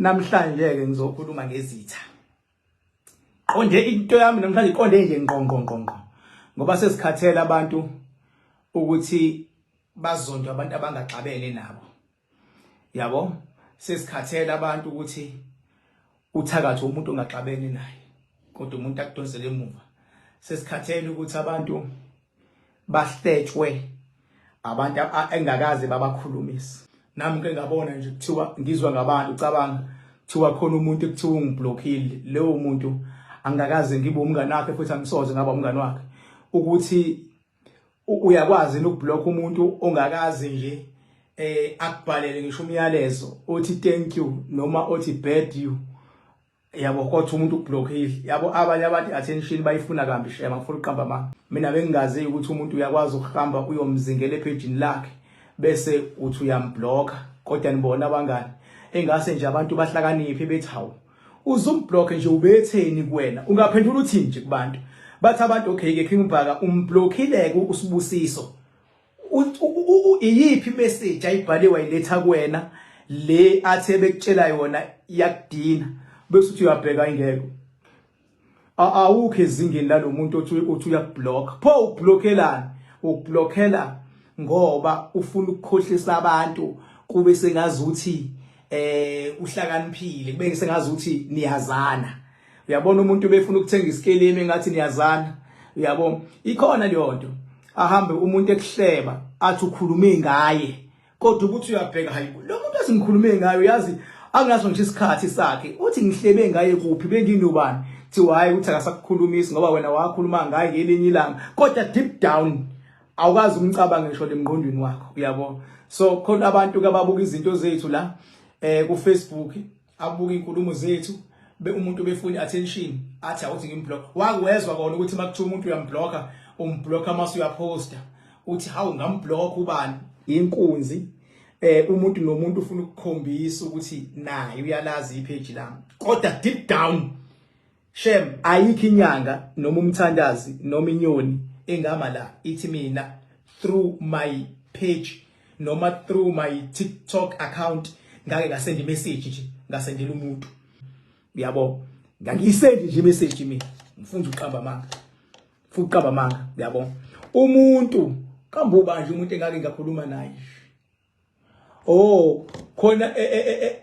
Namhlanje ke ngizokhuluma ngezitha. Qonde into yami namhlanje iqonde nje ngqongqongqongqo. Ngoba sesikhathela abantu ukuthi bazondwe abantu abangaxabene nabo. Yabo? Sesikhathela abantu ukuthi uthakathe umuntu ongaxabene naye. Kodwa umuntu akudonsele emuva. Sesikhathela ukuthi abantu bahletshwe abantu engakaze babakhulumisa. Nami ke ngabona nje kuthiwa ngizwa ngabantu ucabanga kuthiwa khona umuntu ekuthiwa ungiblockile leyo muntu angakaze ngibe umngane wakhe futhi angisoze ngaba umngane wakhe ukuthi uyakwazi ukublock umuntu ongakaze nje akubhalele ngisho umyalezo othi thank you noma othi bad you yabo kodwa umuntu ublockile yabo abanye abantu attention bayifuna kambi shema ngifuna uqamba manga mina bengingazi ukuthi umuntu uyakwazi ukuhamba uyomzingela epagini lakhe bese uthi uyamblocka kodwa nibona abangani engase nje abantu bahlakaniphe bethi hawu uzumblock nje ubetheni kuwena ungaphendula uthini nje kubantu bathi abantu okay ke Kingbhaka umblockile usibusiso iyiphi message ayibhale wayiletha kuwena le athe bekutshela yona yakudina bese uthi uyabheka ingeko awukho ezingeni lalomuntu othi uyakublock pho ublokelani ukublockela ngoba ufuna ukukhohlisa abantu kube sengazuthi uhlakaniphile kube sengazuthi niyazana uyabona umuntu befuna ukuthenga isikeleme ngathi niyazana uyabona ikhona leyo nto ahambe umuntu ekuhleba athi ukhulume ngaye kodwa ukuthi uyabheka hayi lo muntu asingikhulume ngayo yazi angaso nje isikhathi sakhe uthi ngihlebe ngaye kuphi benginobani thi hayi uthi akasakukhulumisi ngoba wena wakhuluma ngaye ngelinye ilanga kodwa deep down awukazi umcabanga ngisho lemngqondweni wakho uyabona so khona abantu kababuka izinto zethu la ku Facebook abuka inkulumo zethu umuntu befuna attention athi awuthi ngimblock wakwezwa kona ukuthi makuthiwa umuntu uyamblocka umblocka mase uyaposta uthi hawu ngamblock ubani inkunzi umuntu nomuntu ufuna ukukhombisa ukuthi naye uyalazi ipage lami kodwa deep down shem ayikho inyanga noma umthandazi noma inyoni engama la ithi mina through my page noma through my TikTok account ngake ngasenda imessage nje ngasendela umuntu uyabo ngangiyisendi nje imessage mina ngifuna uqamba amanga uyabo umuntu kambuba nje umuntu engake ngakhuluma naye khona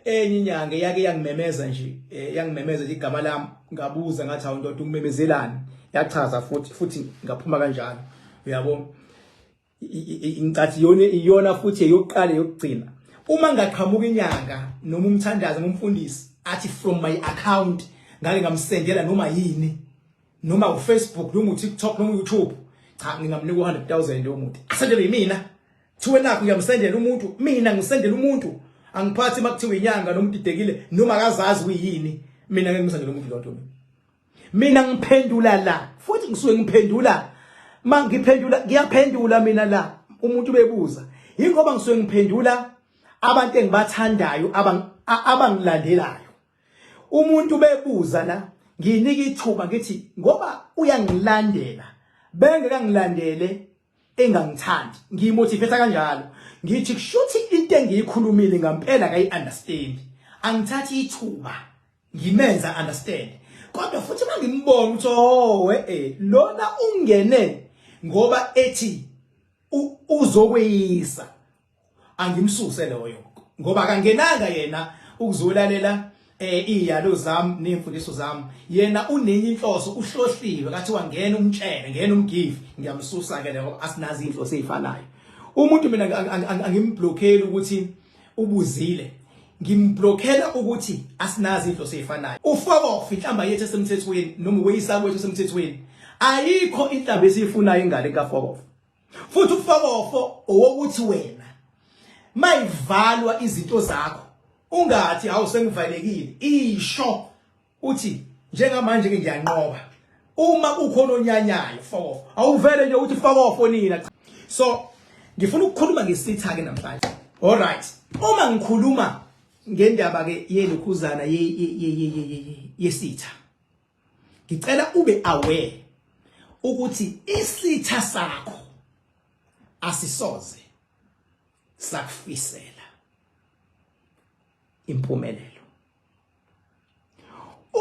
enye inyanga yake yangimemeza nje yangimemeza igama lami ngabuza ngathi awu ndoda ukumemezelani yachaza futhi ngaphuma kanjalo uyabo incathi iyona futhi eyokuqala yokugcina uma ngaqhamuka inyanga noma umthandazi ngumfundisi athi from my account ngake ngamsendela noma yini noma uFacebook noma uTikTok noma uYouTube cha ngingamnika 100,000 lo muntu asendele mina thiwe nakho ngiyamsendela umuntu mina ngisendela umuntu angiphathi makuthiwa inyanga noma udidekile noma akazazi kuyini mina ngeke ngisendele umuntu lonto mina ngiphendula la futhi ngisuke ngiphendula mangiphendula ngiyaphendula mina la umuntu bebuza yingoba ngisuke ngiphendula abantu engibathandayo abangilandelayo umuntu bebuza la nginika ithuba ngithi ngoba uyangilandela bengeke ngilandele engangithandi ngimotivate kanjalo ngithi kushuthi into engiyikhulumile ngempela akayi-understand angithathi ithuba ngimenza understand kodwa futhi mangimbona ukuthi lona ungene ngoba ethi uzokweyisa angimsuse loyo ngoba kangenanga yena ukuzolalela iyalo zami nemfundiso zami yena unenye inhloso uhlohliwe kathi wangena umtshele ngena umgive ngiyamsusa ke ngoba asinazi inhloso ezifanayo umuntu mina angimblockeli ukuthi ubuzile ngimblockela ukuthi asinazi inhloso ezifanayo ufaka inhlamba yethu esemthethweni noma weyisa kwethu esemthethweni ayikho inhlamba esiyifunayo ingane kaFokofo futhi uFokofo owokuthi wena mayivalwa izinto zakho ungathi hawu sengivalekile isho uthi njengamanje ke ngiyanqoba uma kukhona onyanyayo Fokofo awuvele nje uthi Fokofo nina so ngifuna ukukhuluma ngesitha ke namhlanje alright uma ngikhuluma ngendaba ke yelokhuzana yesitha ngicela ube aware ukuthi isitha sakho asisoze sakufisela impumelelo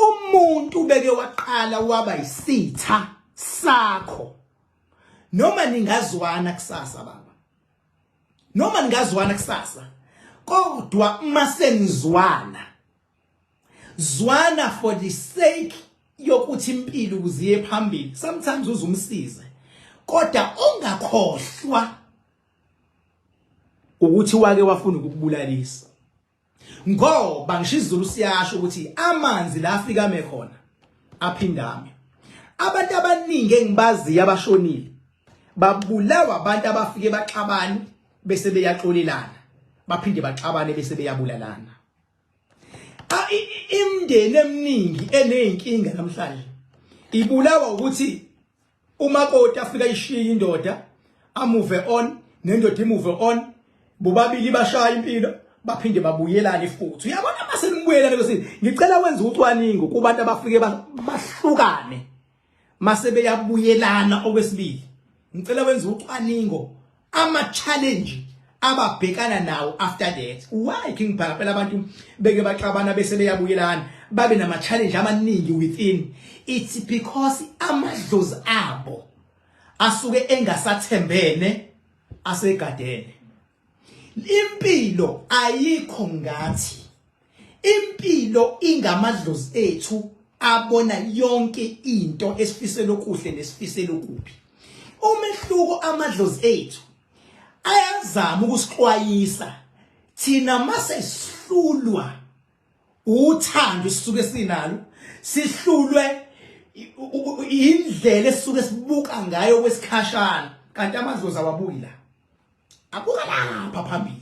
umuntu beke waqala waba isitha sakho noma ningazwana kusasa baba noma ningazwana kusasa kodwa masenizwana zwana for the sake yokuthi impilo uziye phambili sometimes uzumsize kodwa ongakhohlwa ukuthi wake wafuna ukukubulalisa ngoba ngishizulu siyasho ukuthi amanzi la afika amekhona aphindame abantu abaningi engibazi abashonile babulawa abantu abafike baxabane bese beyaxolelana baphinde baxabane bese beyabulalana imndeni eminingi eneyinkinga namhlanje ibulawa ukuthi umakoti afika ishiya indoda amove on nendoda imove on bobabili bashaya impilo baphinde babuyelane futhi uyabona mase nimbuyelane bese ngicela wenza ucwaningo kubantu abafike bahlukane mase beyabuyelana okwesibili ngicela wenza ucwaningo ama challenge ababhekana nawo after that why king phela abantu beke baxabana bese beyabuyelana babe nama challenge amaningi within it's because amadlozi abo asuke engasathembene asegadene impilo ayikho ngathi impilo ingamadlozi ethu abona yonke into esifisela okuhle nesifisela okubi umehluko amadlozi ethu ayazama ukusixwayisa thina mase sihlulwa uthando sisuke sinalo sihlulwe indlela esisuke sibuka ngayo kwesikhashana kanti amadlozi awabuki la abuka lapha phambili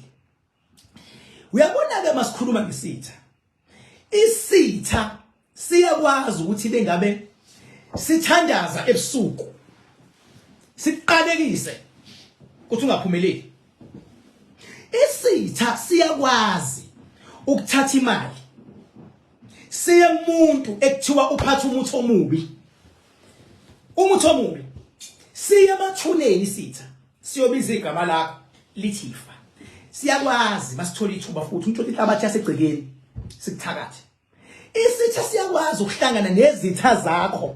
uyabona ke masikhuluma ngesitha isitha siyakwazi ukuthi bengabe sithandaza ebusuku siqalekise ukuthi ungaphumeleli isitha siyakwazi ukuthatha imali siye umuntu ekuthiwa uphatha umuthi omubi siye emathuneni isitha siyobiza igama lakho lithifa siyakwazi masithola ithuba futhi untshontshe ihlabathi yasegcekeni sikuthakathe isitha siyakwazi ukuhlangana nezitha zakho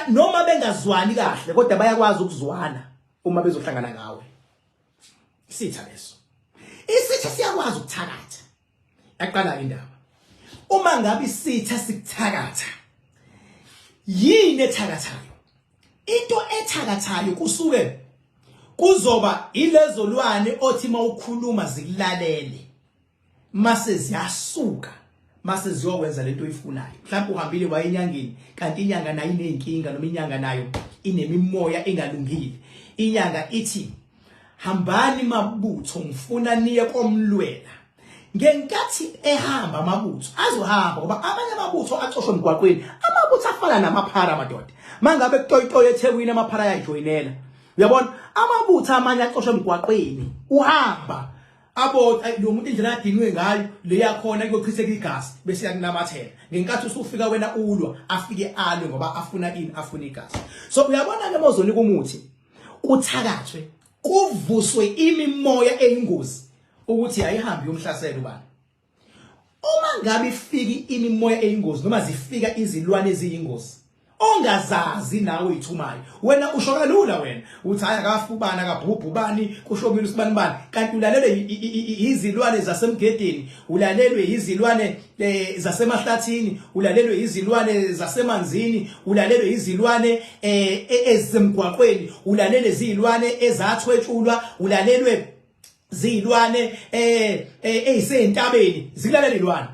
noma bengazwani kahle kodwa bayakwazi ukuzwana uma bezohlangana ngawe isitha leso isitha siyakwazi ukuthakatha yaqala indaba uma ngabe isitha sikuthakatha yini ethakathayo into ethakathayo kusuke kuzoba ilezolwane othi mawukhuluma zikulalele mase ziyasuka mase ziyokwenza lento oyifunayo mhlawumbe uhambile wayenyangeni kanti inyanga nayo inenkinga noma inyanga nayo inemimoya engalungile inyanga ithi hambani mabutho ngifuna niye komlwela ngenkathi ehamba amabutho azohamba ngoba abanye amabutho acoshwe emgwaqweni amabutho afana namaphara amadoda mangabe kutoyitoyo eThekwini amaphara ayajoyinela uyabona amabutho amanye acoshwe emgwaqweni uhamba abo lo muntu indlela adinwe ngayo leyakhona kuyochitheka igazi bese yakunamathela ngenkathi usufika wena ulwa afike alwe ngoba afuna ini afuna igazi so uyabona ke mozonika umuthi uthakathwe kuvuswe imimoya eyingozi ukuthi ayihambi yomhlasela ubani uma ngabe ifika imimoya eyingozi noma zifika izilwane eziyingozi ongazazi nawe ithumayo wena usho kalula wena uthi haya akafubana akabhubhubani kushobile usibanibani kanti ulalelwe izilwane zasemgedeni ulalelwe izilwane zasemahlathini ulalelwe izilwane zasemanzini ulalelwe izilwane ezemgwaqweni ulalelwe izilwane ezathwetshulwa ulalelwe zilwane ezisentabeni zilalelelwana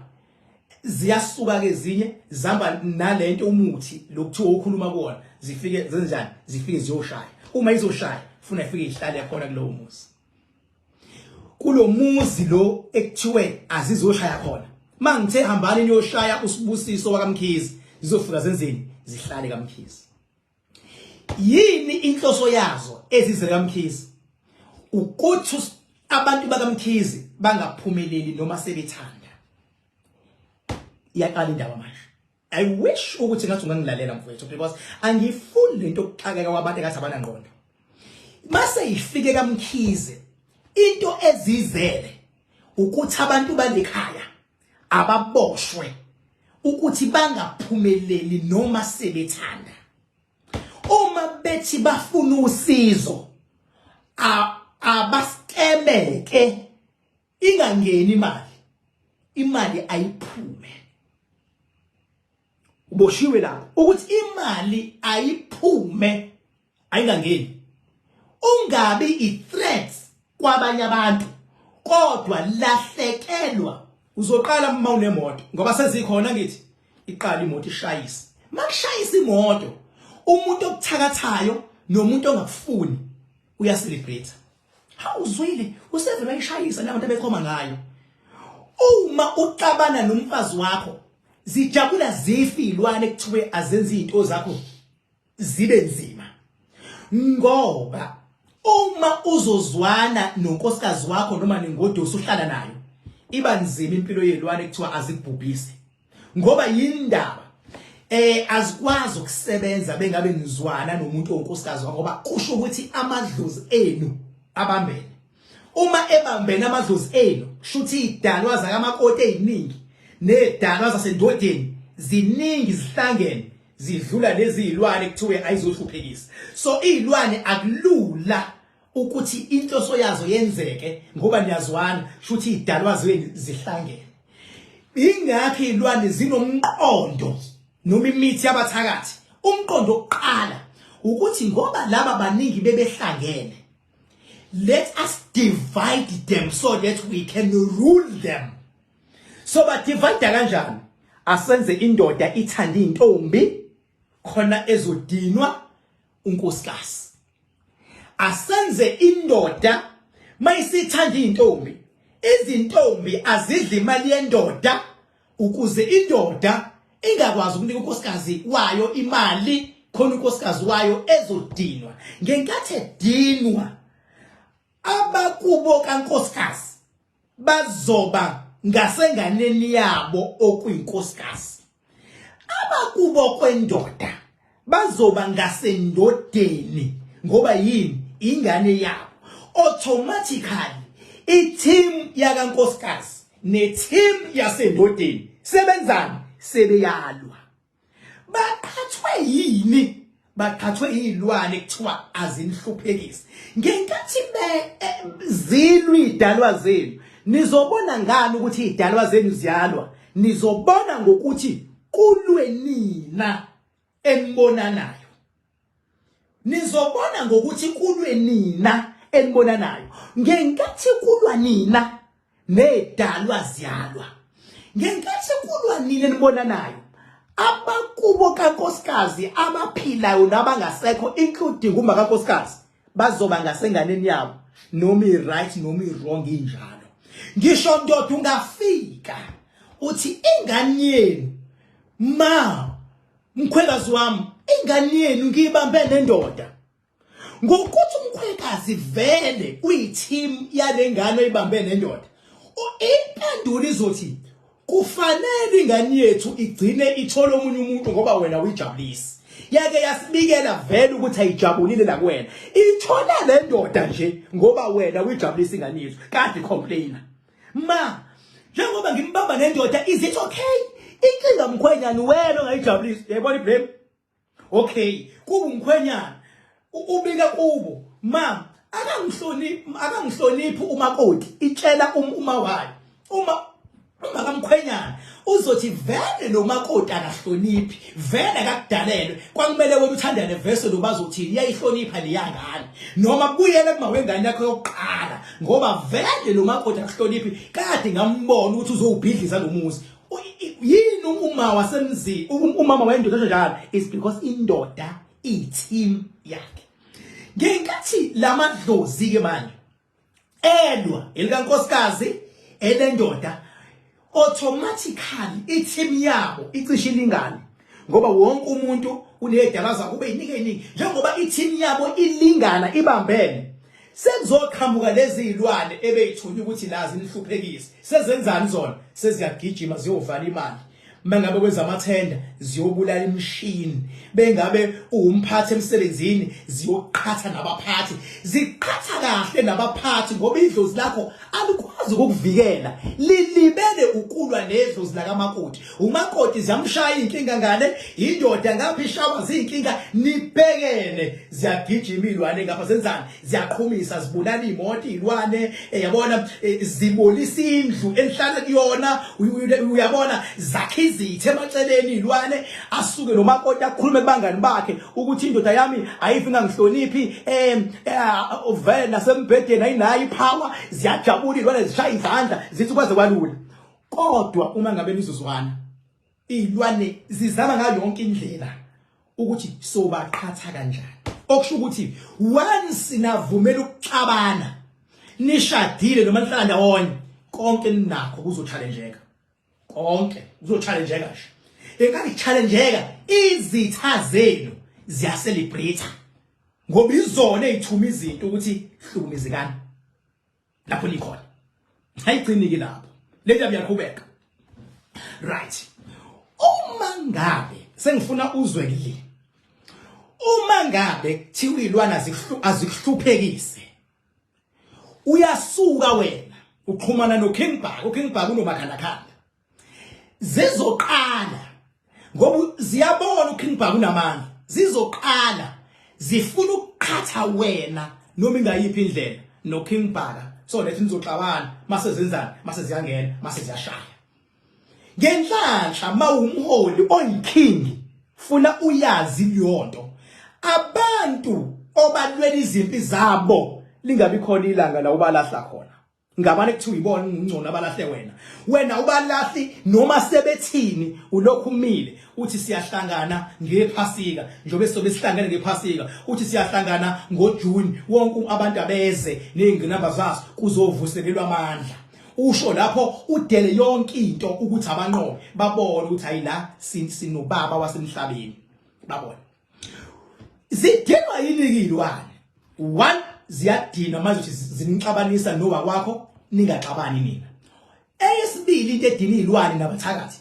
ziyasuka ke ezinye zihamba nalento umuthi lokuthiwa ukhuluma kuona zifike zenjani zifike ziyoshaya uma izoshaya ufuna ifike ihlale khona kulowo muzi kulo muzi lo ekuthiwe azizoshaya khona mangithe hambani niyoshaya usibusiso wakamkhizi zizofika zenzeni zihlale kaMkhizi yini inhloso yazo ezize kaMkhizi ukuthi abantu bakaMkhizi bangaphumeleli noma sebethanda yaqala indaba manje I wish ukuthi ngathi ungangilalela mfowethu because angifuni lento okuxakeka kwabantu ekathi abanangqondo mase ifike kaMkhize into ezizele ukuthi abantu balekhaya ababoshwe ukuthi bangaphumeleli noma sebethanda. Uma bethi bafuna usizo abaskemeke ingangeni imali ayiphume. Uboshiwe lapho ukuthi imali ayiphume ayingangeni. Ungabi i-threat kwabanye abantu kodwa lahlekelwa. Uzoqala uma unemoto ngoba sezikhona ngithi iqala imoto ishayise. Makushayisa imoto umuntu okuthakathayo nomuntu ongakufuni uyacelebrate. Uzwile usevela ayishayisa labantu abekhoma ngayo. Uma uxabana nomfazi wakho zijabula zifi ilwane kuthiwe azenzi izinto zakho zibe nzima. Ngoba uma uzozwana nonkosikazi wakho noma nengodosi uhlala nayo iba nzima impilo yelwane kuthiwa azikubhubhise. Ngoba yindaba azikwazi ukusebenza bengabe nizwana nomuntu onkosikazi wakho ngoba kusho ukuthi amadlozi enu abambene. Uma ebambene amadlozi enu kushuthi idalwa zakamakoti eziningi nedalwa zasendodeni ziningi zihlangene zidlula lezi izilwane kuthiwe ayizohluphekisa. So izilwane akulula ukuthi inhloso yazo yenzeke ngoba niyazwana kushuthi idalwa zenu zihlangene. Ingakho izilwane zinomqondo noma imithi yabathakathi. Umqondo oqala ukuthi ngoba laba baningi bebehlangene, let us divide them so that we can rule them. So ba divide kanjani? Asenze indoda ithanda intombi khona ezodinwa unkosikazi. Asenze indoda mayisithanda intombi, izintombi azidla imali yendoda ukuze indoda ingakwazi ukunika unkosikazi wayo imali khona unkosikazi wayo ezodinwa. Ngenkathi edinwa abakubo kankosikazi bazoba ngasenganeni yabo okuyinkosikazi. Abakubo kwendoda bazoba ngasendodeni ngoba yini ingane yabo. Automatically i-team yakankosikazi ne-team yasendodeni sebenzani? Sebeyalwa. Baqhathwe yini? Baqhathwe izilwane kuthiwa azinihluphekisi. Ngenkathi zilwa idalwa zenu nizobona ngani ukuthi idalwa zenu ziyalwa? Nizobona ngokuthi kulwe nina enibonanayo. Nizobona ngokuthi kulwe nina enibonanayo. Ngenkathi kulwa nina nedalwa ziyalwa. Ngenkathi kulwa nina enibonanayo abakubo kankosikazi abaphilayo nabangasekho including uma kankosikazi bazoba ngasenganeni yabo noma i-right noma i-wrong injalo. Ngisho ndoda ungafika uthi ingane yenu mkhwekazi wami ingane yenu ngiyibambe nendoda. Ngokuthi umkhwekazi vele uyi-team yalengane oyibambe nendoda, impendulo izothi kufanele ingane yethu igcine ithola omunye umuntu ngoba wena uyijabulisi. Yake yasibikela vele ukuthi ayijabulile la kuwena. Ithola le ndoda nje ngoba wena uyijabulisa ingane yethu. Kade complainer. Njengoba ngimbamba nendoda is it okay? Inkinga mkhwenyana wena ongayijabulisi. Yayibona iblame? Okay, kuba umkhwenyana ubika kubo. Akangihloniphi umakoti. Itshela uma wayo. Uma kamkhwenyana uzothi vele lo makoti akahloniphi, vele akakudalelwe. Kwakumele wena uthandane vese lo bazothini yayihlonipha leyangane noma kubuyele kuma wengane yakho yokuqala ngoba vele lo makoti akahloniphi. Kade ngambona ukuthi uzowubhidliza lo muzi. Yini uma wasemzini umama wendoda njalo is because indoda i-team yakhe. Ngenkathi lamadlozi ke manje elwa elikankosikazi elendoda automatically i-team yabo icishe ilingane ngoba wonke umuntu unedala zakhe ube yinika iningi. Njengoba i-team yabo ilingana ibambene sekuzoqhamuka lezi izilwane ebeyithunywa ukuthi nazi nihluphekise. Sezenzani zona? Seziyagijima ziyovala imali. mangabe kwenza amathenda ziyobulala imishini bengabe umphathi emsebenzini ziyoqhatha nabaphathi ziqhatha kahle nabaphathi ngoba idlozi lakho alikwazi ukukuvikela lilibele ukulwa nedlozi lakamakoti umakoti ziyamshaya inkinga ngane indoda ngapha ishawa zinkinga nibhekene ziyagijima ilwane ngapha zenzani ziyaqhumisa zibulala imoto ilwane yabona zibolisa indlu enhlala kuyona uyabona zakhe izitha emaceleni ilwane asuke nomakoti akhulume kubangani bakhe ukuthi indoda yami ayifi ngangihloniphi vele nasembhedeni ayinayo ipower ziyajabula ilwane zishaya izandla zithi kwaze kwalula kodwa uma ngabe nizozwana ilwane zizama ngayo yonke indlela ukuthi sobaqhatha kanjani okusho ukuthi once navumela ukuxabana nishadile noma nihlala ndawonye konke ninakho kuzochallengeka konke kuzochallengeka nje engathi challengeka izitha zenu ziya celebrate ngoba izona ezithuma izinto ukuthi hlukumezekani lapho nikhona hayigciniki lapho lento yaqhubeka right uma ngabe sengifuna uzwe kile uma ngabe kuthiwa ilwana azikuhluphekise uyasuka wena uxhumana noKing Bhaka uKing Bhaka unomakhandakhanda zizoqala ngoba ziyabona uKing Bhaka unamandla zizoqala zifuna ukuqhatha wena noma ingayiphi indlela noKing Bhaka so lethi nizoxabana mase zenzani mase ziyangena mase ziyashaya ngenhlanhla mawumholi oyiking funa uyazi liyonto abantu obalwela izimpi zabo lingabi khona ilanga la ubalahla khona ngabane kuthiwa ibona ngcono abalahle wena ubalahli noma sebethini ulokhu umile uthi siyahlangana ngephasika njobe sobe sihlangene ngephasika uthi siyahlangana ngoJune wonke abantu abeze nezinamba zaso kuzovuselelwa amandla usho lapho udele yonke into ukuthi abanqobe babone ukuthi ayila sinobaba wasemhlabeni babone zidinwa yini ilwane one ziyadina manje ukuthi zinixabanisa noba kwakho ningaxabani nina eyesibili into edina ilwane nabathakathi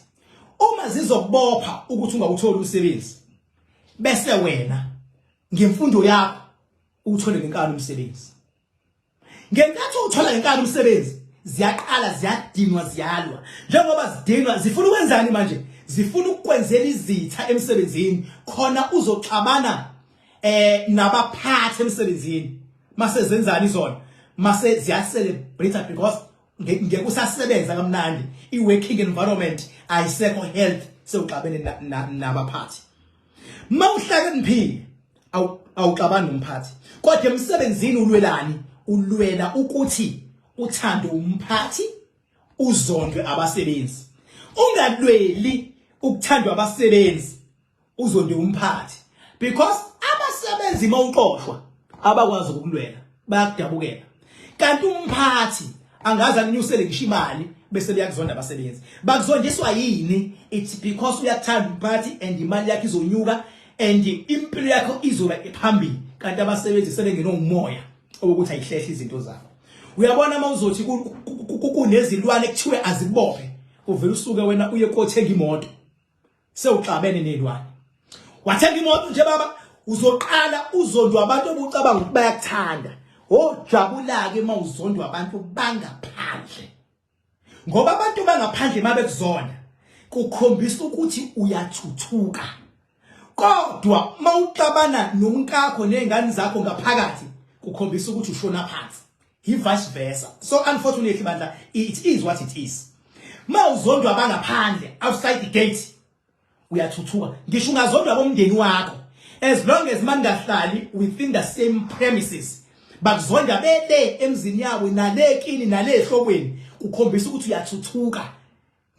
uma zizokubopha ukuthi ungawuthola umsebenzi bese wena ngemfundo yakho uthole ngenkani umsebenzi ngenkathi uthola ngenkani umsebenzi ziyaqala ziyadinwa ziyalwa njengoba zidinwa zifuna ukwenzani manje zifuna ukukwenzela izitha emsebenzini khona uzoxabana nabaphathi emsebenzini mase zenzani izona mase ziya celebrate because ngeke usasebenza kamnandi iworking environment ayisekho health sewuxabene nabaphathi mawuhlakaniphile awuxabani nomphathi kodwa emsebenzini ulwelani ulwela ukuthi uthando umphathi uzondwe abasebenzi ungalweli ukuthandwa abasebenzi uzondwe umphathi because abasebenzi mawuqoshwa abakwazi ukulwela bayakudabukela kanti umphathi angaza anyusele ngisho imali bese liyakuzonda abasebenzi bakuzondiswa yini it's because uyakuthanda umphathi and imali yakhe izonyuka and impilo yakho izoba ephambili kanti abasebenzi sebengena umoya ukuthi ayihlehla izinto zabo uyabona mawuzothi kunezilwane kuthiwe azibophe uvela usuke wena uye kothenga imoto sewuxabene nelwane wathenga imoto nje baba uzoqala uzondwa abantu obucabanga ukuthi bayakuthanda ojabula ke mawuzondwa abantu bangaphandle ngoba abantu bangaphandle mabekuzona kukhombisa ukuthi uyathuthuka kodwa mawuxabana nonkakho nezingane zakho ngaphakathi kukhombisa ukuthi ushona phansi vice versa so unfortunately bandla it is what it is mawuzondwa abangaphandle outside the gate uyathuthuka ngisho ungazondwa bomndeni wakho as long as mangahlali within the same premises bakuzonda bele emzini yabo nalekini nalehlokweni ukhombisa ukuthi uyathuthuka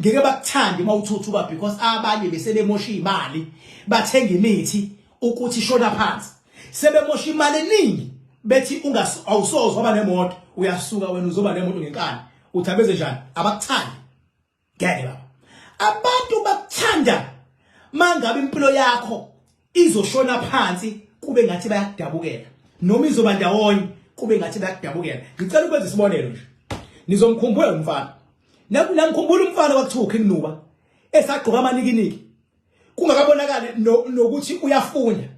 ngeke bakuthande mawuthuthuka because abanye besebemosha imali bathenga imithi ukuthi ishona phansi sebemosha imali eningi bethi awusozwa aba nemoto uyasuka wena uzoba nemoto ngenkani uthabeze njani abakuthandi ngeke baba abantu bakuthanda mangabe impilo yakho izoshona phansi kube ngathi bayakudabukela noma izoba ndawonye kube ngathi bayakudabukela ngicela ukwenza isibonelo nje nizomkhumbula umfana namkhumbula umfana wakuthiwa uKingnuba esagqoka amanikiniki kungakabonakala nokuthi uyafunda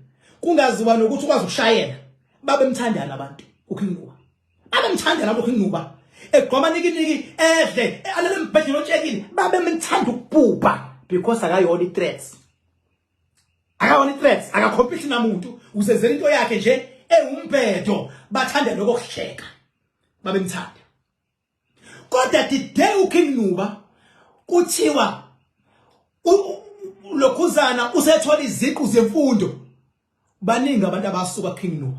kungaziwa nokuthi ukwazi ukushayela babemthandana abantu uKing Nuba babemthandana abantu uKing Nuba egqoma nikiniki edle alele mbhedlela otshekile babemthanda ukubhubha because akayona i-threats akakhompisi namuntu uzenzela into yakhe nje ewumbhedo bathanda lokusheka babemthanda kodwa today uKing Nuba kuthiwa lokhuzana usethola iziqu zemfundo baningi abantu abasuka King Nuba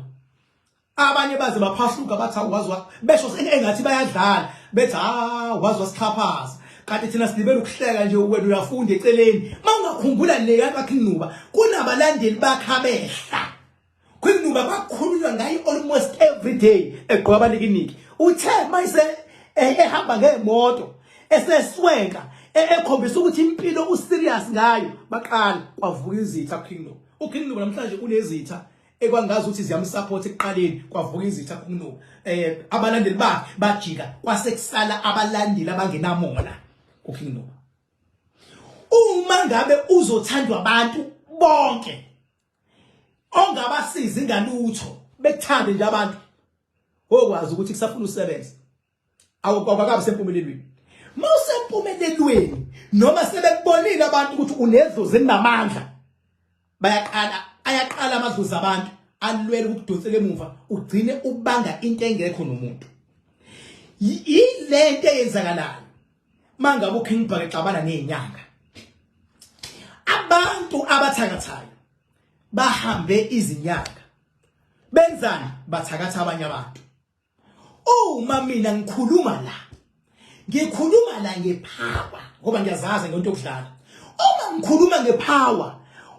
abanye baze baphahluka bathi awazwa besho engathi bayadlala bethi wazwa sikhaphaza kanti thina silibela ukuhleka nje wena uyafunda eceleni mawungakhumbula le ka King Nuba kunabalandeli bakhabehla King Nuba bakhulunywa ngayi almost every day egqoka abanikiniki uthe mayise ehamba ngemoto eseswenka ekhombisa ukuthi impilo userious ngayo baqala kwavuka izitha King Nuba uKing Nuba namhlanje unezitha ekwangazi ukuthi ziyamsupport ekuqaleni kwavuka izitha King Nuba abalandeli bakhe bajika kwasekusala abalandeli abangenamona uKing Nuba uma ngabe uzothandwa abantu bonke ongabasiza ngalutho bekuthande nje abantu okwazi ukuthi kusafuna usebenza awukwakabe sempumelelweni mawusempumelelweni noma sebekubonile abantu ukuthi unedlozi elinamandla ayaqala amadlozi abantu alwele ukudonsela emuva ugcine ubanga into engekho nomuntu yilento eyenzakalayo mangabe uKing Nuba exabana nezinyanga abantu abathakathayo bahambe izinyanga benzani bathakatha abanye abantu uma mina ngikhuluma la ngepower ngoba ngiyazazi ngento yokudlala uma ngikhuluma ngepower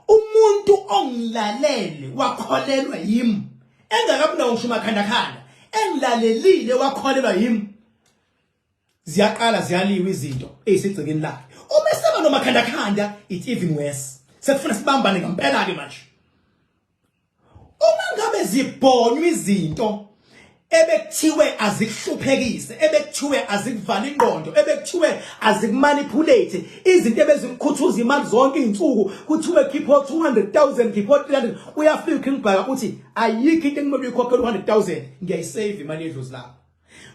umuntu ongilalele wakholelwa yimi engakabona ngisho makhanda engilalelile wakholelwa yimi ziyaqala ziyaliwa izinto ezisigcikeni lakhe uma seba nomakhanda it's even worse sekufuna sibambane ngempela ke manje uma ngabe zibhonywa izinto ebekuthiwe azikuhluphekise ebekuthiwe azikuvala ingqondo ebekuthiwe azikumanipulate izinto ebezikukhuthuza imali zonke izinsuku kuthiwe khipho 200,000 khipho 300 uyafika uKing Nuba uthi ayikho into engimele uyikhokhele 100,000 ngiyayisave imali yedlozi lapho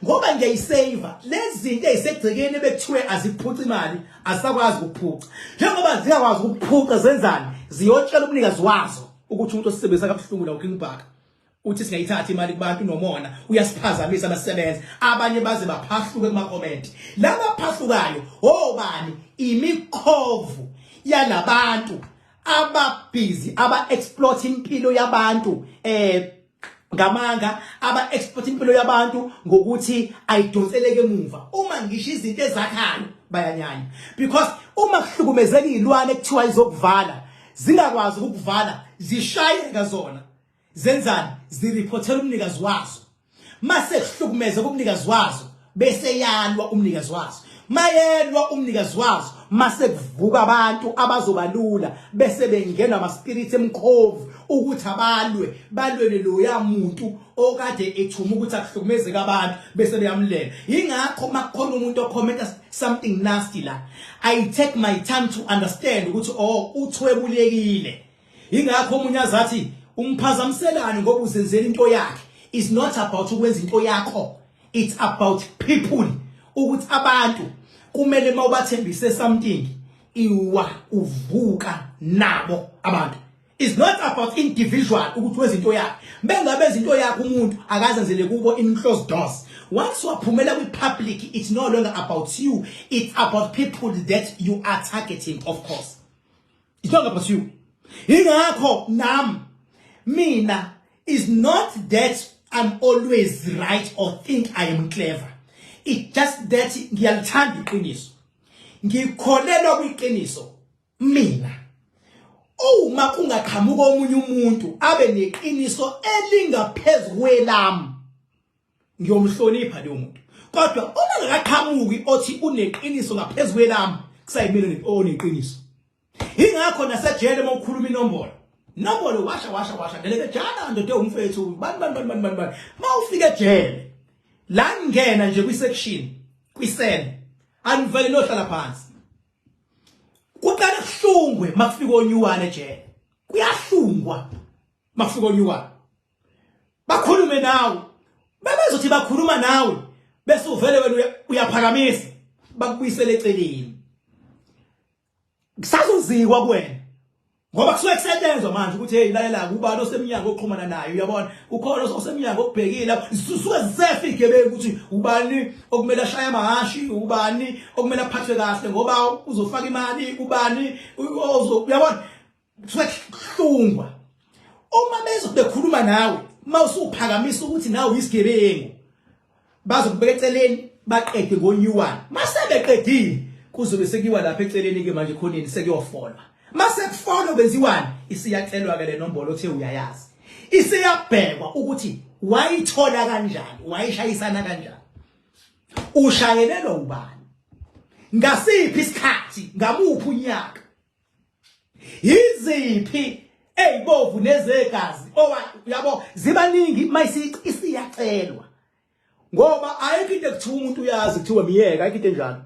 ngoba ngiyayisave lezi zinto ezisegcikeni ebekuthiwe azikuphuca imali asakwazi ukuphuca njengoba ziyakwazi ukuphuca zenzani ziyotshela umnikazi wazo ukuthi umuntu osebenzisa kabuhlungu la uKing Nuba uthi singayithatha imali kubantu nomona uyasiphazamisa abasebenzi abanye baze baphahluke kuma comment laba phahlukayo obani imikhovu yalabantu ababhizi aba-exploit impilo yabantu ngamanga aba-exploit impilo yabantu ngokuthi ayidonseleke emuva uma ngisho izinto ezakhayo bayanyanya because uma kuhlukumezeka izilwane ekuthiwa izokuvala zingakwazi ukukuvala zishayeka zona zenzani zireportela umnikazi wazo mase kuhlukumeza kumnikazi wazo bese yalwa umnikazi wazo mayelwa umnikazi wazo mase kuvuka abantu abazobalula bese bengena ama spirit emkhovu ukuthi balwele lo yamuntu okade ethuma ukuthi akuhlukumezeke abantu bese beyamlela ingakho makukhona umuntu okhomenta something nasty la I take my time to understand ukuthi uthwebulekile ingakho umunye azathi umphazamiselane ngoba uzenzela into yakhe is not about ukwenza into yakho it's about people ukuthi abantu kumele mawubathembise something uvuka nabo abantu it's not about individual ukuthi wenza into yakhe bengabe izinto yakhe umuntu akazenzele kubo in closed doors once waphumela kwi-public it's no longer about you it's about people that you are targeting of course it's not about you ingakho mina is not that I'm always right or think I am clever. It's just that ngiyalithanda iqiniso. Ngikholelwa kwiqiniso. Mina uma kungaqhamuka omunye umuntu abe neqiniso elingaphezulu kwelami ngiyomhlonipha lo muntu. Kodwa uma ngaqhamuki othi uneqiniso ngaphezulu kwelami kusayimile oneqiniso. Ingakho nasejele mawukhuluma inombolo Nombolo washa ngeleke jana ndodo umfethu bani mawufika ejele la nje kwi-section kwi-cell anivele nohlala phansi kuhlungwe makufika onyuwane ejele kuyahlungwa makufika onyuwane bakhulume nawe bebezothi bakhuluma nawe bese uvele wena uyaphakamisa bakubuyisele eceleni kusazozikwa kuwena ngoba kusuke kusetshenzwa manje ukuthi hey lalela ubani osemnyango oxhumana naye uyabona ukhona osemnyango okubhekile suke zisefe igebengu ukuthi ubani okumele ashaya amahashi ubani okumele aphathwe kahle ngoba uzofaka imali ubani uyabona suke kuhlungwa uma bezobekhuluma nawe mawusuphakamisa ukuthi nawe uyisigebengu bazokubeka eceleni baqede ngonyuwana masebeqedile kuzobe sekiwa lapha eceleni ke manje khoneni sekuyofolwa mase kufolwa benziwani isiyacelwa ke le nombolo othe uyayazi isiyabhekwa ukuthi wayithola kanjani wayishayisana kanjani ushayelelwa ubani ngasiphi isikhathi ngamuphi unyaka yiziphi ezibovu nezegazi yabo zibaningi isiyacelwa ngoba ayikho into ekuthiwa umuntu uyazi kuthiwa miyeka ayikho into enjalo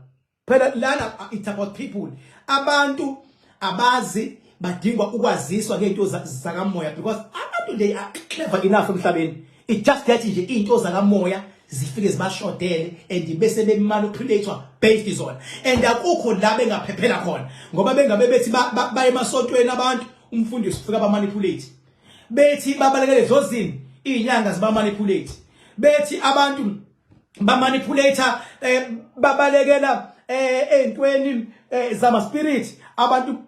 phela lana it's about people abantu abazi badingwa ukwaziswa ngento zakamoya because abantu they are clever enough emhlabeni it just that nje into zakamoya zifike zibashodele and bese bemanipulatewa based on and akukho la bengaphephela khona ngoba bengabe bethi baye emasontweni abantu umfundisi ufika bamanipulate bethi babalekele zozini izinyanga ziba manipulate bethi abantu bamanipulator babalekela entweni zama spirit abantu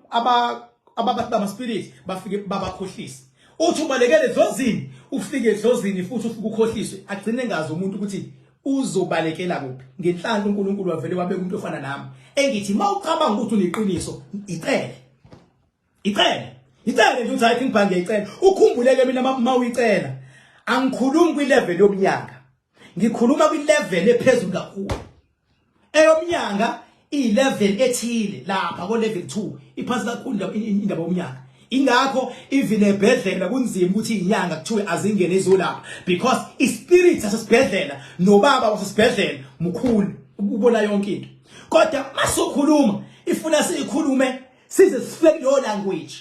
abama spirit bafike babakhohlisa uthi ubalekele zozini ufike zozini futhi ufike ukhohliswe agcine ngazi umuntu ukuthi uzobalekela kuphi ngenhlanhla uNkulunkulu wavele wabeka umuntu ofana nami engithi mawucabanga ukuthi uneqiniso icele nje ukuthi I think bhange icela ukhumbuleke mina mawuyicela angikhulumi kwilevel yomnyaka ngikhuluma kwilevel ephezulu kakhulu eyomnyanga ilevel ethile lapha ko level 2 iphansi kakhulu indaba yomnyaka ingakho even ebhedlela kunzima ukuthi inyanga kuthiwe azingene izolapha because ispirit asesibhedlela nobaba wasesibhedlela mkhulu ubona yonke into kodwa masokhuluma ifuna sikhulume size sifike leyo language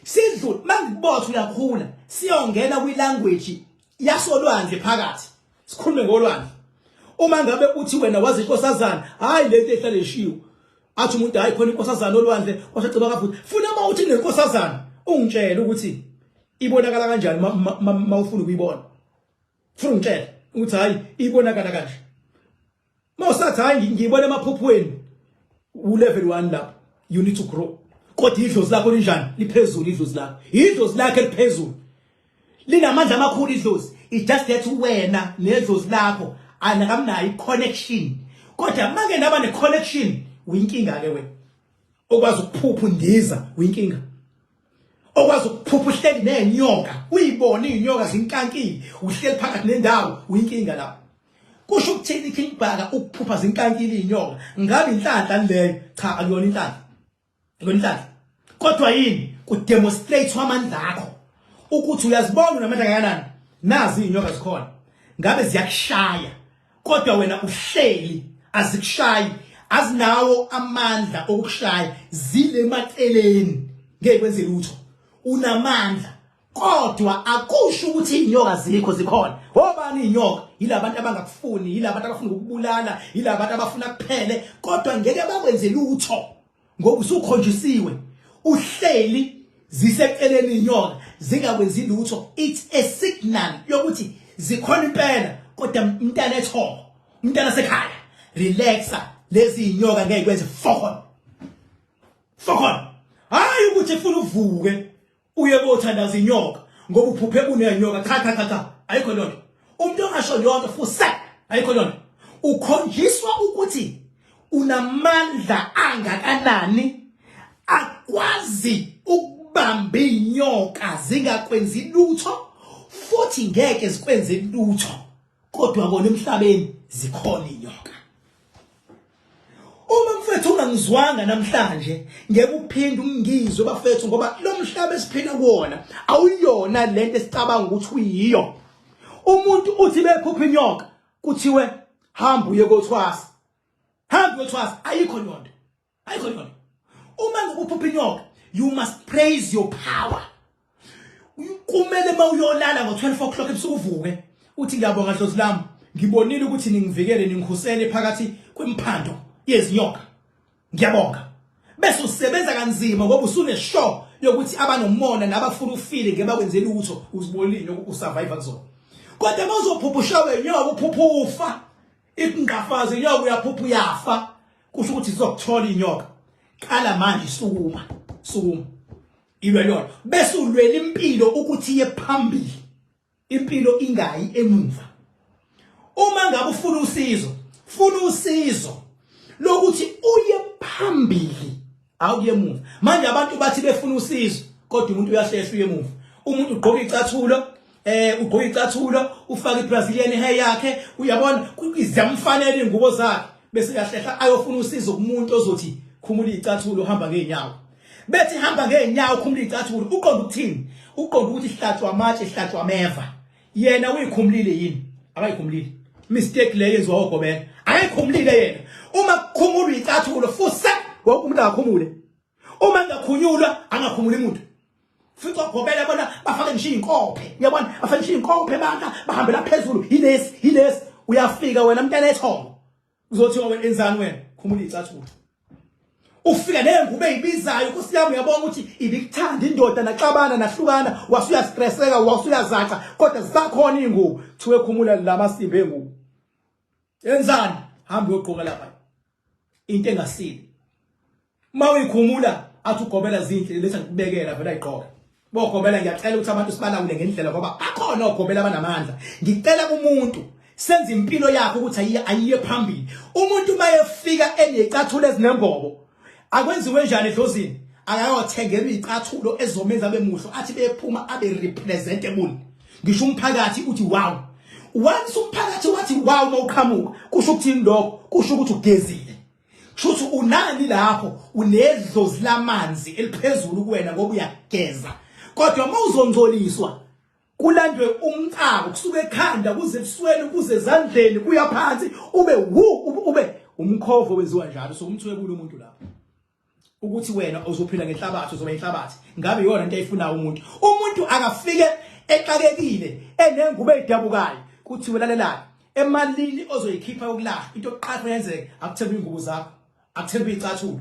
sidlule mangibotha uyakhula siyongena kwi language yasolwandle phakathi sikhulume ngolwandle uma ngabe uthi wena wazi inkosazana hayi lento ehlale eshiwo athi umuntu hayi khona inkosazana olwandle waseceba kafuthi funa mawuthi nenkosazana ungitshela ukuthi ibonakala kanjani mawufuna ukuyibona funa ungitshela ukuthi hayi ibonakala kanje mawusathi hayi ngiyibona emaphuphweni u level 1 lapho you need to grow kodwa idlozi lakho linjani liphezulu idlozi lakho liphezulu linamandla amakhulu idlozi it just that wena nedlozi lakho anakamnayo iconnection kodwa manje naba neconnection uyinkinga ke wena okwazi ukuphupha undiza uyinkinga okwazi ukuphupha uhleli nenyoka uyibona inyoka zinkankile uhleli phakathi nendawo uyinkinga lapho kusho ukuthini ikingbaka ukuphupha zinkankile inyoka ngabe inhlanhla leyo cha akuyona inhlanhla kodwa yini ku demonstrate amandla akho ukuthi uyazibona unamandla kangakanani nazi inyoka zikhona ngabe ziyakushaya kodwa wena uhleli azikushayi azinawo amandla okushaya zile maceleni ngeke kwenze lutho unamandla kodwa akusho ukuthi inyoka zikho zikhona obani inyoka yilabantu abangakufuni yilabantu abafuna ukubulala yilabantu abafuna kuphele kodwa ngeke bakwenze lutho ngoba usukhonjisiwe uhleli ziseceleni inyoka zingakwenzi lutho it's a signal yokuthi zikhona impela kodwa umntana ethoko umntana sekhaya relaxa lezi inyoka ngeke kwenze fokon hayi ukuthi ufuna uvuke uye bothandaza inyoka ngoba uphuphe kunenyoka cha ayikho lonto umuntu ongasho yonke futhi ayikho lonto ukhonjiswa ukuthi unamandla angakanani akwazi ukubamba inyoka zingakwenzi lutho futhi ngeke zikwenze lutho kodwa bona emhlabeni zikhona inyoka uma mfethu ungangizwanga namhlanje ngeke uphinde ungizwe bafethu ngoba lo mhlaba esiphila kuona awuyona lento esicabanga ukuthi uyiyo umuntu uthi bephupha inyoka kuthiwe hamba uye kothwasa ayikho lonto uma ngokuphupha inyoka You must praise your power. Kumele mawuyolala ngo-12 o'clock ebusuku uvuke uthi ngiyabonga dlozi lami ngibonile ukuthi ningivikele ningikhusele phakathi kwemphando yezinyoka ngiyabonga bese usebenza kanzima ngoba usuneshow yokuthi abanomona nabafuna ufile ngebakwenzela utho uzibonile usurvive kuzona kodwa mawuzophupushawe inyoka uphuphufa ikungafazi inyoka uyaphupha uyafa kusho ukuthi sizokuthola inyoka qala manje sukuma ilwe lona bese ulwela impilo ukuthi iye phambili impilo ingayi emuva uma ngabe ufuna usizo lokuthi uye phambili awuye emuva manje abantu bathi befuna usizo kodwa umuntu uyahlehla uye emuva umuntu ugqoka icathulo ufaka iBrazilian hair yakhe uyabona izamfanele ingubo zakhe bese yahlehla ayofuna usizo kumuntu ozothi khumula icathulo hamba ngeenyawo bethi hamba ngeenyawo khumula icathulo uqonda ukuthini uqonda ukuthi ihlatshwa amatshe ihlatshwa ameva yena uyikhumulile yini akayikhumulile mistake le yenziwa ogobela akayikhumulile yena uma kukhumula icathulo futhi wonke umuntu akakhumule uma ngakhunyulwa angakhumuli umuntu futhi ogobela bona bafake ngisho inkophe uyabona bafake ngisho inkophe banga bahambela phezulu hilesi uyafika wena mntana ethongo uzothi wena enzani wena khumula icathulo ufika nengubo ezibizayo Nkosi yami uyabona ukuthi ibikuthanda indoda naxabana nahlukana wasuya stresseka wasuyazaca kodwa zisakhona ingubo kuthiwe khumula lamasimbi engubo enzani hamba uyogqoka lapha into engasile mawikhumula athi ugobela zinhle letha ngikubekela vela ayigqoka bogobela ngiyacela ukuthi abantu sibalawule ngendlela ngoba akhona ogobela abanamandla ngicela kumuntu senza impilo yakhe ukuthi ayiye phambili umuntu mayefika enecathulo ezinembobo akwenziwe njani edlozini akayothengela icathulo ezomenza bemuhlo athi bephuma abe representable ngisho umphakathi uthi wow once umphakathi wathi wow mawuqhamuka kusho ukuthini lokho kusho ukuthi ugezile kusho ukuthi unani lapho unedlozi lamanzi eliphezulu kuwena ngoba uyageza kodwa mawuzongcoliswa kulandwe umcako kusuka ekhanda kuze ebusweni kuze ezandleni kuya phansi ube umkhovo wenziwa njalo so umthwebula umuntu lapho ukuthi wena uzophila ngenhlabathi uzoba inhlabathi ngabe yona into ayifunayo umuntu akafike exakekile enengubo ezidabukayo kuthi welalelayo emalini ozoyikhipha yokulahla into oqhaqa yenzeke akuthemba ingubo zakho akuthemba icathulo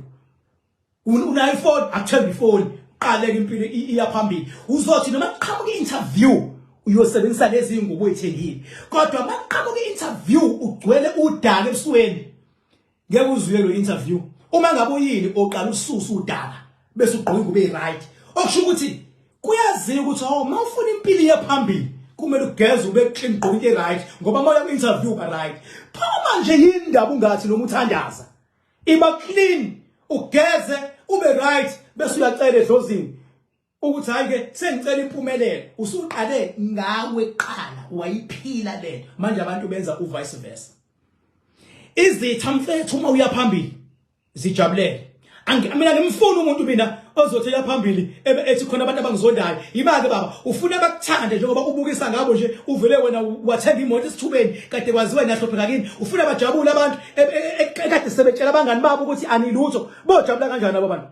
una iPhone akuthemba ifoni qaleke impilo iyaphambili uzothi noma qhamuka interview uyosebenzisa lezi ngubo ezithengile kodwa maqhamuka interview ugcwele udaka ebusweni ngeke uzuyele lo interview uma ngabe uyini oqala ususu udaka bese ugqoka ingubo eziright okusho ukuthi kuyaziwa ukuthi mawufuna impilo yephambili kumele ugeze ube clean gqoka into eziright ngoba moya ku interview ba right phuma nje indaba ungathi noma uthandaza iba clean ugeze ube right bese uyacela edlozini ukuthi hayi ke sengicela impumelelo usuqale ngawe qala wayiphila lento manje abantu benza uvice versa izitha mfethu uma uya phambili zijabulele mina ngimfuna umuntu mina ozothi ya phambili ethi khona abantu abangizondayo imake baba ufuna bakuthande njengoba ubukisa ngabo nje uvele wena wathenga imoto esithubeni kade kwaziwa nahlopheka kini ufuna bajabule abantu ekade sebetshela abangani babo ukuthi anilutho bojabula kanjani abo bantu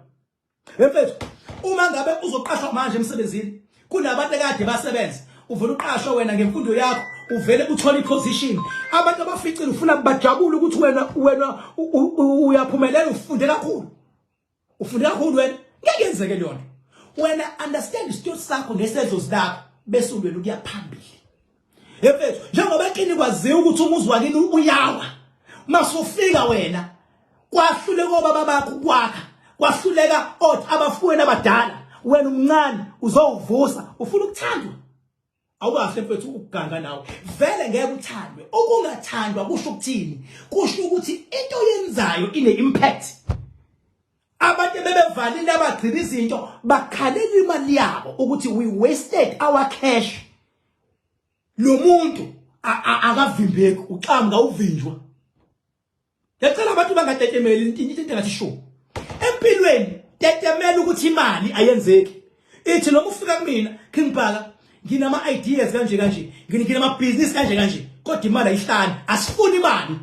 mfethu uma ngabe uzoqashwa manje emsebenzini kunabantu ekade basebenza uvela uqashwa wena ngemfundo yakho uvele uthola iposition abantu abaficile ufuna bajabule ukuthi wena uyaphumelela ufunde kakhulu wena ngeke yenzeke lona wena understand isithuthi sakho nesedlo zakho bese ulwela ukuya phambili mfethu njengoba eqini kwaziwa ukuthi umuzi wakini uyawa masufika wena kwahluleka obaba bakho kwakha kwahluleka abafuweni abadala wena umncane uzowuvusa ufuna ukuthandwa awukahle mfethu ukuganga nawe vele ngeke uthandwe ukungathandwa kusho ukuthini kusho ukuthi into yenzayo ine impact abantu bebevalile abagcina izinto bakhalela imali yabo ukuthi we wasted our cash lo muntu akavimbeki uqhamuka uvinjwa yacela abantu bangatetemeli into engathi sho empilweni tetemela ukuthi imali ayenzeki ithi noma ufika kumina ngibhaka nginama ideas kanje nginama business kanje kodwa imali ayihlani asifuni imali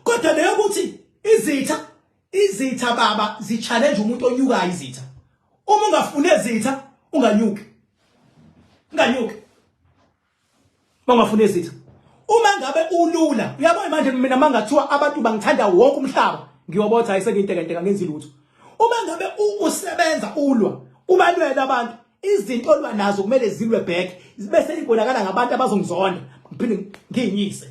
kodwa leyo ukuthi izitha baba zi challenge umuntu onyukayo izitha Uma ungafuni ezitha unganyuki. Unganyuki. Mangafuni ezitha. Uma ngabe ulula, uyabona manje mina mangathiwa abantu bangithanda wonke umhlaba, ngiyobotha ayisenginteka ngenzi lutho. Uma ngabe usebenza ulwa, ubalwela abantu, izinto olwa nazo kumele zilwe back, bese ibonakala ngabantu abazongizonda, ngiphinde ngiyinyise.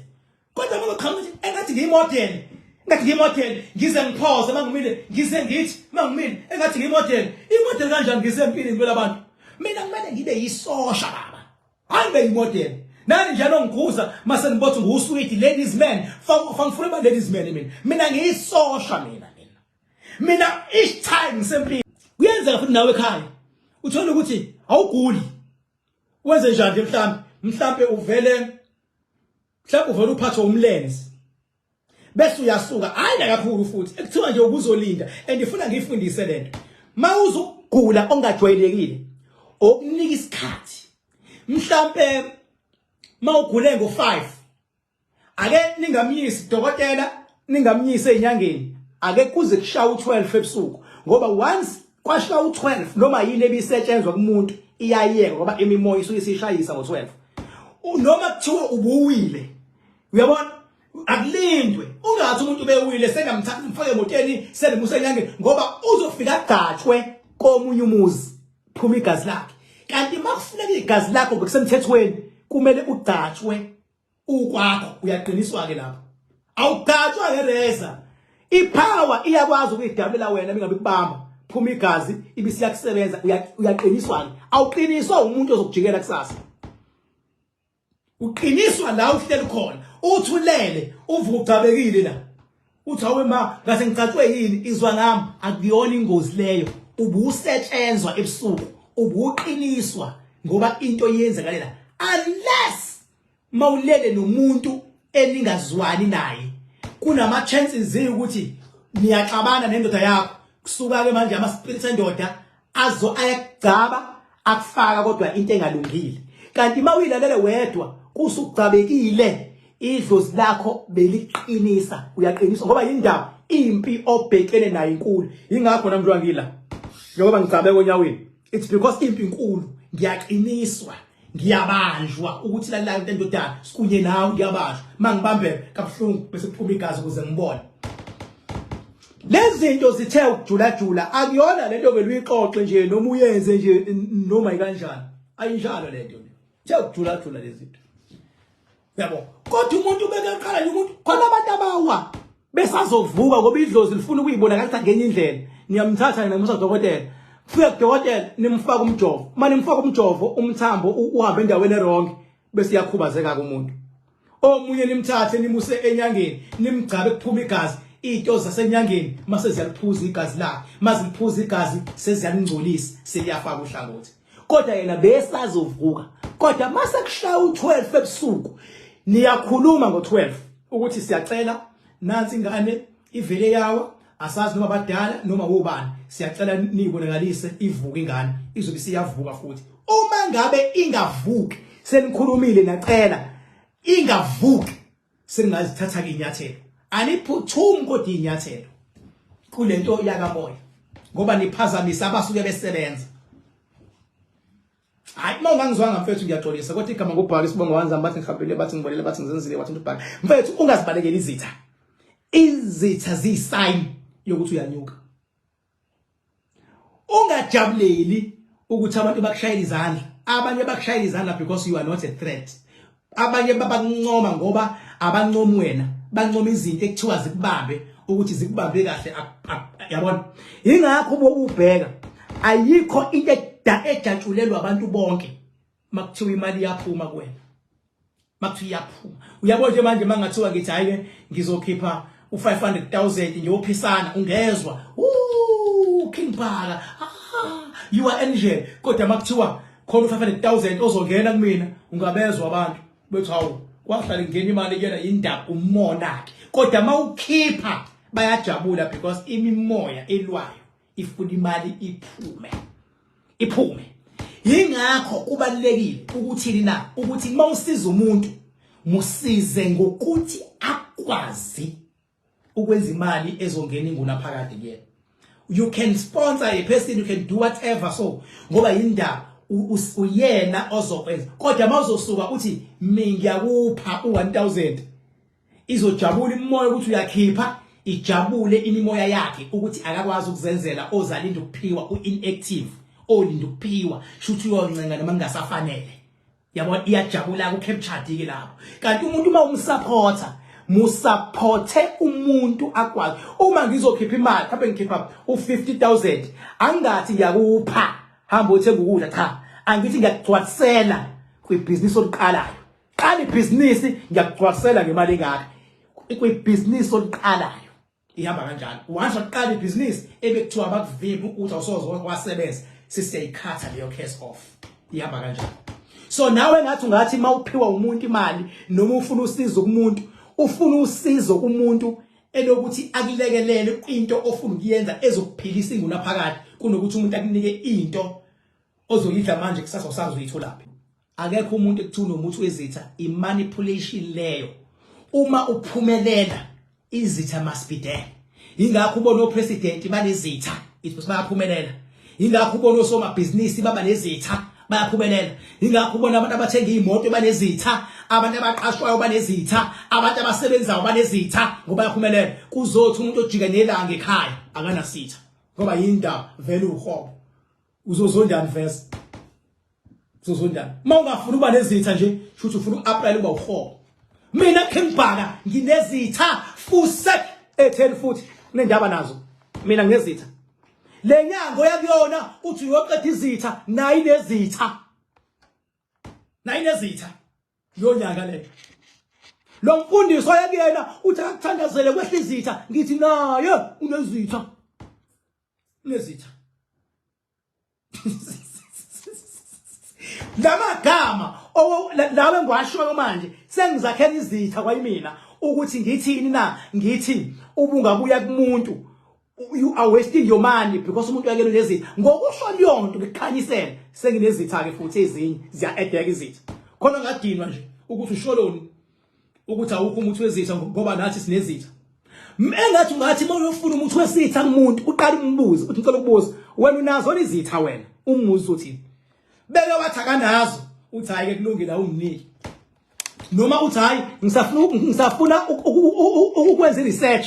Kodwa uma uqhamuka engathi ngiyimodel, ngathi ngiyimodel, ngize ngiphoze mangumile, ngize ngithi mangumile, engathi ngiyimodel, imodel kanjani ngize empini ngibela abantu. Mina kumele ngibe yisosha baba. Hayi ngibe yimodel. Nani njalo ngikhuza mase ngibothi ngusweet ladies man, fangifuna ba ladies man mina ngiyisosha mina each time ngisempini. Kuyenzeka futhi nawe ekhaya uthola ukuthi awuguli. Wenze njani mhlambe uvele uphathwe umlenze. Bese uyasuka hayi kakhulu futhi ekuthiwa nje ukuzolinda and ngifuna ngifundise lento. Mawuzugula ongajwayelekile okunika isikhathi. Mhlambe mawugule ngo5 ake ningamyisi dokotela ningamyisi enyangeni ake kuze kushaya u12 ebusuku ngoba once kwashaya u12 noma yini ebisetshenzwa kumuntu iyayeka ngoba imimoya isuke isishayisa ngo12 noma kuthiwa ubuwile uyabona akulindwe ungathi umuntu bewile sengamthatha mfake emoteni selimusa enyangeni ngoba uzofika gatshwe komunye umuzi phuma igazi lakhe kanti makufuneka igazi lakho ngokusemthethweni kumele udatshwe ukwakho uyaqiniswa ke lapho awudatshwa ngereza ipower iyakwazi ukuyidabula wena mingabe kubamba phuma igazi ibisi yakusebenza uyaqiniswa awuqiniswa umuntu ozokujikela kusasa uqiniswa la uhleli khona uthulele uvuka ucabekile la uthi awe ma ngase ngicatshwe yini izwa ngami akuyona ingozi leyo ubusetshenzwa ebusuku ubuqiniswa ngoba into yenzekalela unless mawulele nomuntu eningazwani naye kunama chances ukuthi niyaxabana nendoda yakho kusuka ke manje ama spirits endoda ayakugcaba akufaka kodwa into engalungile kanti mawuyilalele wedwa kusucabekile idlozi lakho beliqinisa uyaqiniswa ngoba indaba impi obhekene nayo inkulu ingakho namntu wangila ngoba ngicabe konyaweni it's because impi inkulu ngiyaqiniswa ngiyabanjwa ukuthi la into endodana sikunye nawe ngiyabanjwa mangibambeke kabuhlungu bese kuphuma igazi ukuze ngibone lezi zinto zithe ukujula akuyona lento beluyixoxe nje noma uyenze nje noma ikanjani ayinjalo lento the ukujula lezi zinto yabo kodwa umuntu bekeqala nje umuntu khona abantu abawa besazovuka ngoba idlozi lifuna ukuyibona kanti ngenye indlela niyamthatha ngimusa dokotela fika kudokotela nimfaka umjovo manje nimfaka umjovo umthambo uhamba endaweni erong bese yakhubazeka kumuntu omunye nimthathe nimuse enyangeni nimgcabe kuphuma igazi into zasenyangeni mase ziyaliphuza igazi lakhe maziliphuza igazi seziyangcolisa seliyafaka uhlangothi kodwa yena besazovuka kodwa mase kushaya u12 ebusuku niyakhuluma ngo12 ukuthi siyacela nansi ingane ivele yawa asazi noma badala noma ubani siyacela niyibonakalise ivuka ingane izobe siyavuka futhi uma ngabe ingavuki senikhulumile nacela ingavuki sengazithatha ke inyathelo aniphuthumi kodwa inyathelo kulento yakamoya ngoba niphazamisa abasuke besebenza hayi mawungangizwanga mfethu ngiyaxolisa kodwa igama ngobhaka isibongo wanzama bathi ngihambele bathi ngibolele bathi ngizenzile bathi ubhaka mfethu ungazibalekeli izitha ziyisign yokuthi uyanyuka ungajabuleli ukuthi abantu bakushayela izandla abanye bakushayela izandla because you are not a threat abanye babancoma ngoba abancoma wena bancoma izinto ekuthiwa zikubambe ukuthi zikubambe kahle yabona ingakho ubheka ayikho into ejatshulelwa abantu bonke makuthiwa imali yaphuma kuwena makuthiwa yaphuma uyabona nje manje mangathiwa ngithi hayi ngizokhipha u500,000 ngiyophisana ungezwa King Bhala you are angel kodwa makuthiwa khona u500,000 ozongena kumina ungabezwa abantu bethi hawu kwahlala ngena imali kuyena indaba umona kodwa mawukhipha bayajabula because imimoya elwayo ifuna imali iphume yingakho kubalekile ukuthi na ukuthi mawusiza umuntu musize ngokuthi akwazi ukwenza imali ezongena inguna phakade kuyena you can sponsor a person, you can do whatever. So ngoba indaba uyena ozokwenza. Kodwa mawuzosuka uthi ngiyakupha u1000 izojabula imoya ukuthi uyakhipha, ijabule imimoya yakhe ukuthi akakwazi ukuzenzela ozalinda ukuphiwa uinactive, olinda ukuphiwa shuthi uyoncenga noma kungasafanele. Yabo iyajabula ku captured ke lapho. Kanti umuntu uma umsupporter, musupporte umuntu akwazi. Uma ngizokhipha imali, mhlawumbe ngikhipha u50000, angathi ngiyakupha hamba uthenga ukudla, cha. Angithi ngiyagcwalisela kwibusiness oliqalayo. Qala ibhizinisi ngiyagcwalisela ngemali engaka. Kwibusiness oliqalayo ihamba kanjalo. Once uqala ibhizinisi ebekuthiwa bakuvimba ukuthi awusoze wasebenza, sisiyayikhatha leyo case off. Ihamba kanjalo. So nawe ngathi mawuphiwa umuntu imali noma ufuna usizo kumuntu, ufuna usizo kumuntu elokuthi akulekelele into ofuna ukuyenza ezokuphilisa inguna phakathi kunokuthi umuntu akunike into ozoyidla manje kusasa usazi uyitholaphi. Akekho umuntu ekuthuna umuthi wezitha, imanipulation leyo. Uma uphumelela, izitha must be there. Ingakho ubona opresident banezitha, it's bayaphumelela. Ingakho ubona osomabhizinisi baba nezitha, bayaphumelela. Ingakho ubona abantu abathenga imoto banezitha, abantu abaqashwayo banezitha, abantu abasebenzayo banezitha ngoba bayaphumelela. Kuzothi umuntu ojika nelanga ekhaya akanasitha ngoba yindaba vele uhobo. Uzozondana verse. Uzozondana. Mawungafuna uba nezitha nje, shuthi ufuna uapply uba uhobo. Mina khembhaka nginezitha fusek e10 futhi kunendaba nazo. Mina nginezitha. Le nyango yakuyona uthi uyoqeda izitha nayi nezitha. Nayi nezitha. Yonyaka le. Lo mfundisi oyakuyena uthi akuthandazele kwehla izitha, ngithi naye unezitha. Unezitha. Lamagama lawe ngwasho manje sengizakhela izitha kwayimina ukuthi ngithini na, ngithi ubungabuya kumuntu, you are wasting your money because umuntu yakelo lezitha. Ngokusho liyonto ngikhanyisela senginezitha ke futhi ezinye ziya edeka izitha. Khona ngadinwa nje ukuthi usholoni ukuthi awukho umuthi wezitha ngoba nathi sinezitha. Engathi ngathi mawufuna umuthi wesitha kumuntu uqala umbuzo uthi ngicela ukubuza, wena unazo izitha wena? Umuzi uthi beke wathi akanazo, uthi hayi ke kulungile awunginiki. Noma uthi hayi ngisafuna ukwenza research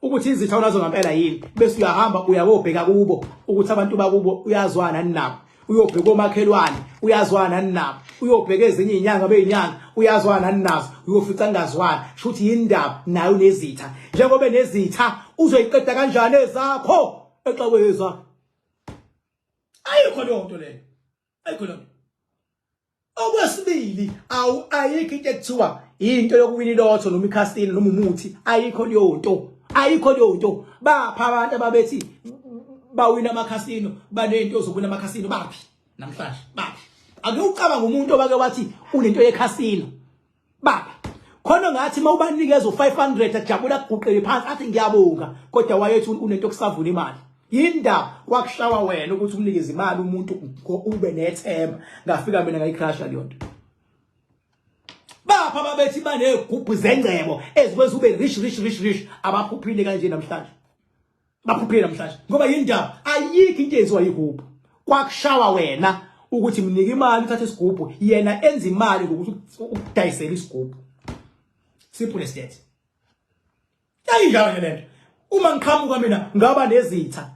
ukuthi izitha unazo ngempela yini, bese uyahamba uyabobheka kubo ukuthi abantu bakubo uyazwana nani nabo, uyobheka omakhelwane uyazwana nani nabo, uyobheka ezinye izinyanga beyinyanga uyazwana nani nazo, uyofica ngazwana shuthi yindaba nayo nezitha. Njengoba nezitha uzoyiqeda kanjani ezakho exakweza? Ayikho lonto leyo. Ayikho lonto. Okwesibili, ayikho into ekuthiwa into yokuwina ilotho noma ikhasini noma umuthi. Ayikho leyo nto. Ayikho leyo nto. Bapha abantu ababethi bawina amakhasino, banento zokuwina amakhasino baphi namhlanje? Baphi? Ake ucabanga umuntu obake wathi unento yekhasino. Baphi? Khona ngathi mawubanikeza u500 ajabula kuguqele phansi athi ngiyabonga, kodwa wayethi unento kusavuna imali. Yindaba wakushawa wena ukuthi umnikeze imali umuntu ube nethemba. Ngafika mina ngayicrasha leyo nto. Bapha babethi banegubhu zengcebo ezikwenza ube rich abaphuphile kanje namhlanje. Baphuphile namhlanje ngoba yindaba ayikho into eyenziwa yigubhu. Kwakushawa wena ukuthi mnike imali uthathe isigubhu, yena enza imali ngokuthi ukudayisela isigubhu. Simple as that. Ayinjalo lento. Uma ngiqhamuka mina ngaba nezitha,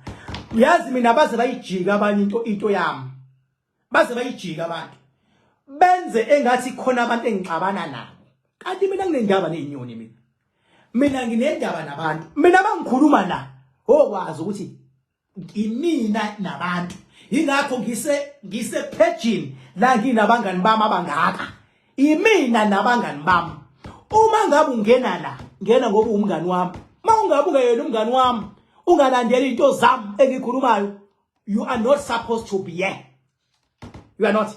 uyazi mina baze bayijika abanye into yami. Baze bayijika abantu. Benze engathi khona abantu engixabana nabo. Kanti mina nginendaba nezinyoni mina. Mina nginendaba nabantu. Mina bangikhuluma la, okwazi ukuthi imina nabantu. Ingakho ngise paging la nginabangani bami abangaka. Imina nabangani bami. Uma ngabe ungena la, ngena ngoba umngani wami. Mawungabe ungayena umngani wami, ungalandela into zami engikhulumayo, you are not supposed to be here. You are not.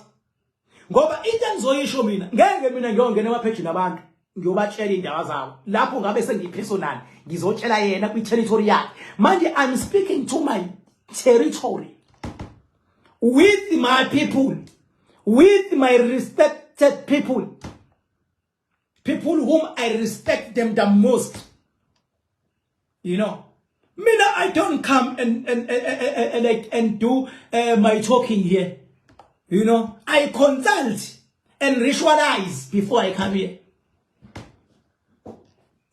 Ngoba into engizoyisho mina, ngeke mina ngiyongena emapage nabantu, ngiyobatshela indaba zabo. Lapho ngabe sengipersonal, ngizotshela yena kwi territory yakhe. Manje I'm speaking to my territory. With my people, with my respected people. People whom I respect them the most. You know, Mina, I don't come and do my talking here. You know, I consult and ritualize before I come here.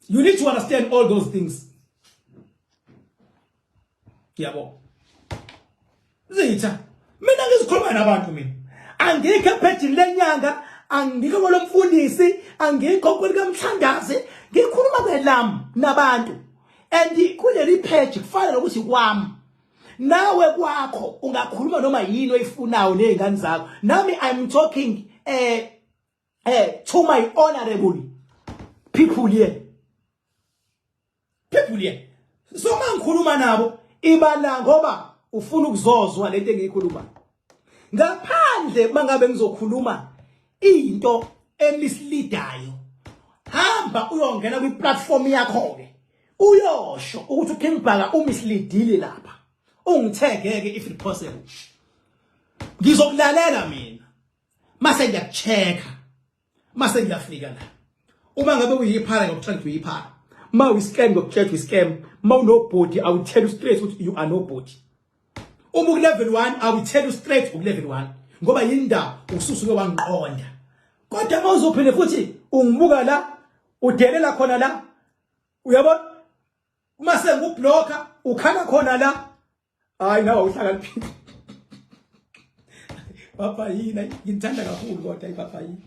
You need to understand all those things. Yabo. Ezitha. Mina ngizikhuluma nabantu mina. Angikho ephethini lenyanga, angikho kwalomfundisi, angikho kwelikamthandazi, ngikhuluma kwelami nabantu. And kuleli page kufanele ukuthi kwami. Nawe kwakho ungakhuluma noma yini oyifunayo nezingane zakho. Nami I'm talking to my honorable people here. People here. So mangikhuluma nabo ibala ngoba ufuna ukuzozwa lento engiyikhuluma. Ngaphandle mangabe ngizokhuluma into emisleadayo. Hamba uyongena kwi platform yakho ke. Uyosho ukuthi uKingBhaka umisleadile lapha. Ungithegeke if it possible. Ngizokulalela mina. Mase ngiyakuchecka. Mase ngiyafika la. Uma ngabe uyiphara ngokuthatha uyiphara. Ma we-scam ngokuthatha we-scam. Ma unobody, I will tell you straight ukuthi you are nobody. Uma level 1, I will tell you straight level 1. Ngoba yindawo ususuke wangiqonda. Kodwa mawuzophinde futhi ungibuka la, udelela khona la. Uyabona? Mase ngublocker, ukhala khona la. Hayi nawe uhlakaniphile. Papa yini ngithanda kakhulu kodwa ipapa yini.